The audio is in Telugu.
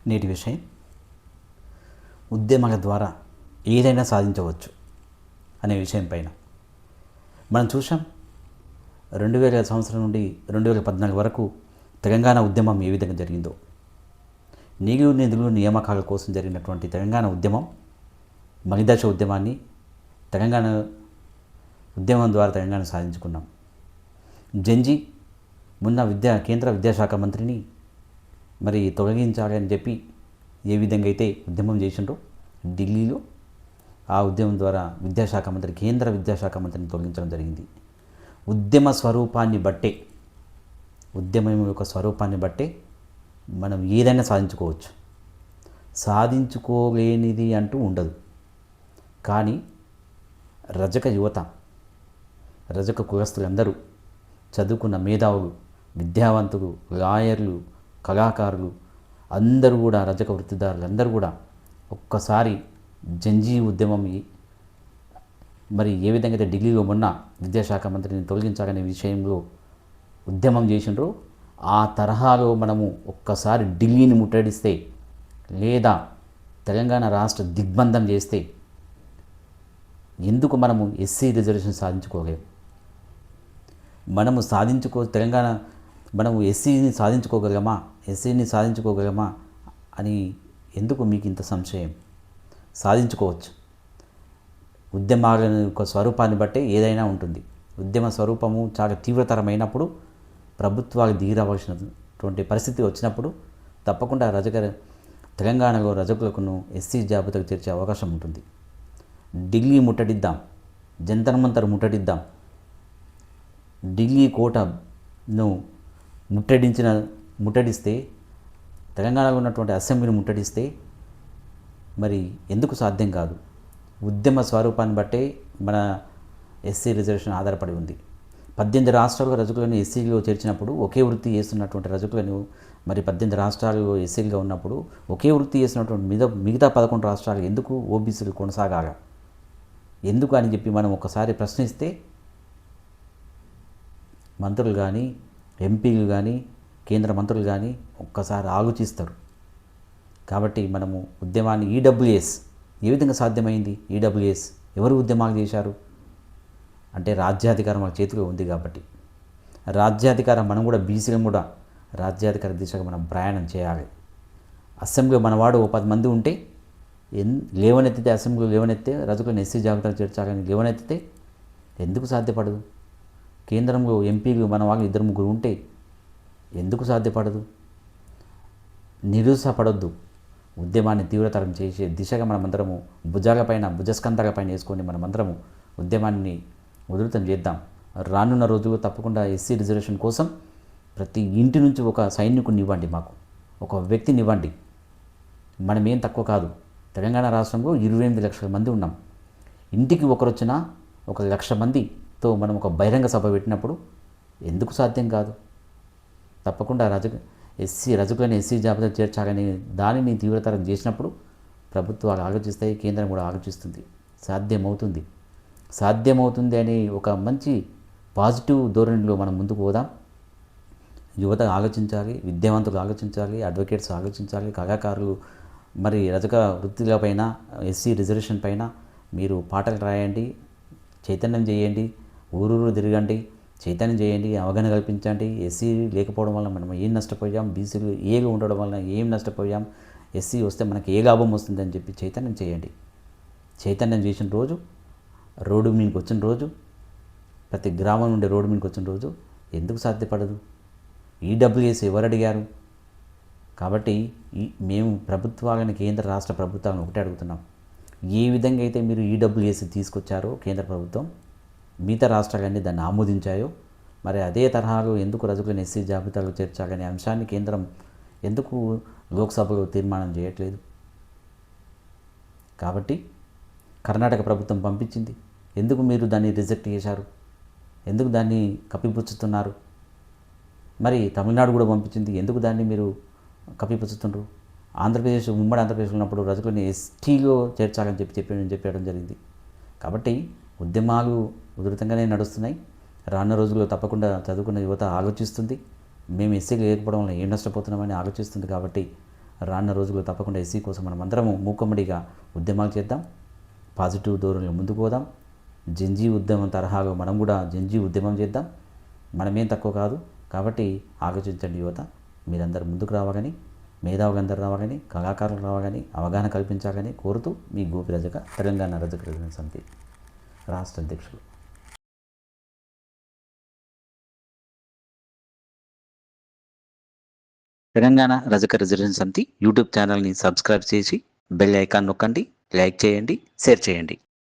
నేటి విషయం ఉద్యమాల ద్వారా ఏదైనా సాధించవచ్చు అనే విషయం పైన మనం చూసాం. 2000 సంవత్సరం నుండి 2014 వరకు తెలంగాణ ఉద్యమం ఏ విధంగా జరిగిందో, నీళ్లు నిధులు నియామకాల కోసం జరిగినటువంటి తెలంగాణ ఉద్యమం, మలిదశ ఉద్యమాన్ని తెలంగాణ ఉద్యమం ద్వారా తెలంగాణ సాధించుకున్నాం. జంజీ మొన్న కేంద్ర విద్యాశాఖ మంత్రిని మరి తొలగించాలని చెప్పి ఏ విధంగా అయితే ఉద్యమం చేసిండ్రో ఢిల్లీలో, ఆ ఉద్యమం ద్వారా కేంద్ర విద్యాశాఖ మంత్రిని తొలగించడం జరిగింది. ఉద్యమం యొక్క స్వరూపాన్ని బట్టే మనం ఏదైనా సాధించుకోవచ్చు. సాధించుకోలేనిది అంటూ ఉండదు. కానీ రజక యువత, రజక కులస్తులందరూ, చదువుకున్న మేధావులు, విద్యావంతులు, లాయర్లు, కళాకారులు అందరూ కూడా, రజక వృత్తిదారులు అందరూ కూడా ఒక్కసారి జంజీ ఉద్యమం మరి ఏ విధంగా అయితే ఢిల్లీలో మొన్న విద్యాశాఖ మంత్రిని తొలగించాలనే విషయంలో ఉద్యమం చేసిండ్రో, ఆ తరహాలో మనము ఒక్కసారి ఢిల్లీని ముట్టడిస్తే లేదా తెలంగాణ రాష్ట్ర దిగ్బంధం చేస్తే ఎందుకు మనము ఎస్సీ రిజర్వేషన్ సాధించుకోలేము? మనము ఎస్సీని సాధించుకోగలమా అని ఎందుకు మీకు ఇంత సంశయం? సాధించుకోవచ్చు. ఉద్యమాల యొక్క స్వరూపాన్ని బట్టే ఏదైనా ఉంటుంది. ఉద్యమ స్వరూపము చాలా తీవ్రతరమైనప్పుడు, ప్రభుత్వాలు దిగిరావాల్సినటువంటి పరిస్థితి వచ్చినప్పుడు తప్పకుండా తెలంగాణలో రజకులను ఎస్సీ జాబితాకు చేర్చే అవకాశం ఉంటుంది. ఢిల్లీ ముట్టడిద్దాం, జంతర్ మంతర్ ముట్టడిద్దాం, ఢిల్లీ కోటను ముట్టడిస్తే, తెలంగాణలో ఉన్నటువంటి అసెంబ్లీని ముట్టడిస్తే మరి ఎందుకు సాధ్యం కాదు? ఉద్యమ స్వరూపాన్ని బట్టే మన ఎస్సీ రిజర్వేషన్ ఆధారపడి ఉంది. 18 రాష్ట్రాల్లో రజకులను ఎస్సీలో చేర్చినప్పుడు, ఒకే వృత్తి చేస్తున్నటువంటి రజకులను మరి 18 రాష్ట్రాల్లో ఎస్సీలుగా ఉన్నప్పుడు ఒకే వృత్తి చేస్తున్నటువంటి మిగతా 11 రాష్ట్రాలు ఎందుకు ఓబీసీలు కొనసాగాలి? ఎందుకు అని చెప్పి మనం ఒకసారి ప్రశ్నిస్తే మంత్రులు కానీ, ఎంపీలు కానీ, కేంద్ర మంత్రులు కానీ ఒక్కసారి ఆలోచిస్తారు. కాబట్టి మనము ఉద్యమాన్ని ఈడబ్ల్యూఎస్ ఏ విధంగా సాధ్యమైంది? ఈడబ్ల్యూఎస్ ఎవరు ఉద్యమాలు చేశారు అంటే రాజ్యాధికారం మన చేతిలో ఉంది కాబట్టి, రాజ్యాధికారం మనం కూడా, బీసీలను కూడా రాజ్యాధికార దిశగా మనం ప్రయాణం చేయాలి. అసెంబ్లీలో మనవాడు 10 మంది ఉంటే లేవనెత్తితే, అసెంబ్లీలో లేవనెత్తే రజకులను ఎస్సీ జాబితాలు చేర్చాలని లేవనెత్తితే ఎందుకు సాధ్యపడదు? కేంద్రంలో ఎంపీలు మన వాళ్ళు 2-3 ఉంటే ఎందుకు సాధ్యపడదు? నిరుత్సాహపడొద్దు. ఉద్యమాన్ని తీవ్రతరం చేసే దిశగా మనమందరము భుజస్కంధాలపైన వేసుకొని మనమందరము ఉద్యమాన్ని ఉధృతం చేద్దాం. రానున్న రోజుల్లో తప్పకుండా ఎస్సీ రిజర్వేషన్ కోసం ప్రతి ఇంటి నుంచి ఒక సైనికుడిని ఇవ్వండి, మాకు ఒక వ్యక్తిని ఇవ్వండి. మనమేం తక్కువ కాదు. తెలంగాణ రాష్ట్రంలో 28 లక్షల మంది ఉన్నాం. ఇంటికి ఒకరు వచ్చినా 1 లక్ష మందితో మనం ఒక బహిరంగ సభ పెట్టినప్పుడు ఎందుకు సాధ్యం కాదు? తప్పకుండా రజకులను ఎస్సీ జాబితా చేర్చాలని దానిని తీవ్రతరం చేసినప్పుడు ప్రభుత్వాలు ఆలోచిస్తాయి, కేంద్రం కూడా ఆలోచిస్తుంది. సాధ్యమవుతుంది అని ఒక మంచి పాజిటివ్ ధోరణిలో మనం ముందుకు పోదాం. యువత ఆలోచించాలి, విద్యావంతులు ఆలోచించాలి, అడ్వకేట్స్ ఆలోచించాలి, కళాకారులు మరి రజక వృత్తుల పైన, ఎస్సీ రిజర్వేషన్ పైన మీరు పాటలు రాయండి, చైతన్యం చేయండి, ఊరూరు తిరగండి, చైతన్యం చేయండి, అవగాహన కల్పించండి. ఎస్సీ లేకపోవడం వల్ల మనం ఏం నష్టపోయాం, బీసీలు ఏగా ఉండడం వల్ల ఏం నష్టపోయాం, ఎస్సీ వస్తే మనకి ఏ లాభం వస్తుందని చెప్పి చైతన్యం చేయండి. చైతన్యం చేసిన రోజు, రోడ్డు మీదకి వచ్చిన రోజు, ప్రతి గ్రామం నుండి రోడ్డు మీదకి వచ్చిన రోజు ఎందుకు సాధ్యపడదు? ఈడబ్ల్యూఎస్ ఎవరు అడిగారు? కాబట్టి మేము ప్రభుత్వాలను, కేంద్ర రాష్ట్ర ప్రభుత్వాలను ఒకటే అడుగుతున్నాం. ఏ విధంగా అయితే మీరు ఈడబ్ల్యూఎస్ తీసుకొచ్చారో కేంద్ర ప్రభుత్వం, మిగతా రాష్ట్రాలన్నీ దాన్ని ఆమోదించాయో, మరి అదే తరహాలో ఎందుకు రజకులను ఎస్సీ జాబితాలో చేర్చాలనే అంశాన్ని కేంద్రం ఎందుకు లోక్సభలో తీర్మానం చేయట్లేదు? కాబట్టి కర్ణాటక ప్రభుత్వం పంపించింది, ఎందుకు మీరు దాన్ని రిజెక్ట్ చేశారు? ఎందుకు దాన్ని కప్పిపుచ్చుతున్నారు? మరి తమిళనాడు కూడా పంపించింది, ఎందుకు దాన్ని మీరు కప్పిపుచ్చుతుండ్రు? ఉమ్మడి ఆంధ్రప్రదేశ్ ఉన్నప్పుడు రజకులను ఎస్టీలో చేర్చాలని చెప్పడం జరిగింది. కాబట్టి ఉద్యమాలు ఉధృతంగానే నడుస్తున్నాయి. రానున్న రోజుల్లో తప్పకుండా చదువుకున్న యువత ఆలోచిస్తుంది. మేము ఎస్సీలు లేకపోవడం వల్ల ఏం నష్టపోతున్నామని ఆలోచిస్తుంది. కాబట్టి రానున్న రోజుల్లో తప్పకుండా ఎస్సీ కోసం మనం అందరము మూకమ్మడిగా ఉద్యమాలు చేద్దాం, పాజిటివ్ ధోరణిలో ముందుకు పోదాం. జంజీ ఉద్యమం తరహాలో మనం కూడా జంజీ ఉద్యమం చేద్దాం. మనమేం తక్కువ కాదు. కాబట్టి ఆలోచించండి యువత. మీరందరూ ముందుకు రావాలని, మేధావులందరూ రావాలని, కళాకారులు రావాలని, అవగాహన కల్పించాలని కోరుతూ మీ గోపి రజక, తెలంగాణ రజక రిజర్వేషన్ సమితి రాష్ట్ర అధ్యక్షులు. తెలంగాణ రజక రిజర్వేషన్ సమితి యూట్యూబ్ ఛానల్ని సబ్స్క్రైబ్ చేసి బెల్ ఐకాన్ నొక్కండి, లైక్ చేయండి, షేర్ చేయండి.